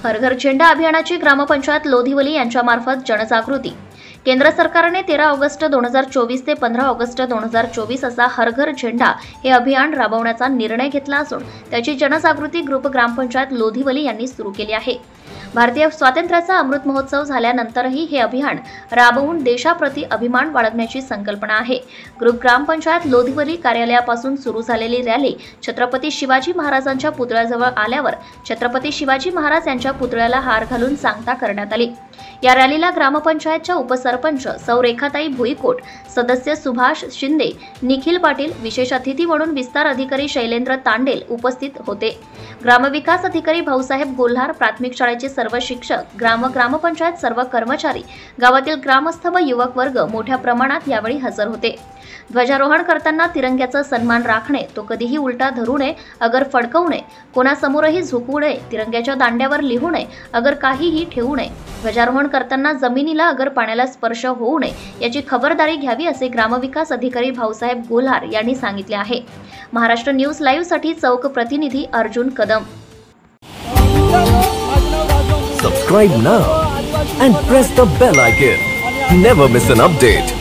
हर घर झेंडा अभियानाची ग्रामपंचायत लोधिवली यांच्यामार्फत जनजागृती। केंद्र सरकारने 13 ऑगस्ट 2024 ते 15 ऑगस्ट 2024 असा हर घर झेंडा हे अभियान राबवण्याचा निर्णय घेतला असून त्याची जनजागृती ग्रुप ग्रामपंचायत लोधिवली यांनी सुरू केली आहे। भारतीय स्वातंत्र्याचा अमृत महोत्सव झाल्यानंतरही हे अभियान राबवून देशाप्रती अभिमान बाळगण्याची संकल्पना आहे। ग्रुप ग्रामपंचायत लोधिवली कार्यालयापासून सुरू झालेली रॅली छत्रपती शिवाजी महाराजांच्या पुतळ्याजवळ आल्यावर छत्रपती शिवाजी महाराज यांच्या पुतळ्याला हार घालून सांगता करण्यात आली। या रॅलीला ग्रामपंचायतच्या उपसरपंच सौ रेखाताई भुईकोट, सदस्य सुभाष शिंदे, निखिल पाटील, विशेष अतिथी म्हणून विस्तार अधिकारी शैलेंद्र तांडेल उपस्थित होते। ग्रामविकास अधिकारी भाऊसाहेब गोल्हार, प्राथमिक शाळेचे सर्व शिक्षक, ग्रामपंचायत सर्व कर्मचारी, गावातील ग्रामस्थ व युवक वर्ग मोठ्या प्रमाणात यावेळी हजर होते। ध्वजारोहण करताना तिरंग्याचा सन्मान राखणे, तो कधीही उलटा धरू नये, अगर फडकवू नये, कोणासमोरही झुकवू नये, तिरंग्याच्या दांड्यावर लिहू नये, अगर काहीही ठेवू नये, ध्वजारोहण करताना जमिनीला अगर पाण्याला स्पर्श होऊ नये याची खबरदारी घ्यावी असे ग्रामविकास अधिकारी भाऊसाहेब गोल्हार यांनी सांगितले आहे। महाराष्ट्र न्यूज लाईव्ह साठी चौक प्रतिनिधी Arjun Kadam. Subscribe now and press the bell icon. Never miss an update.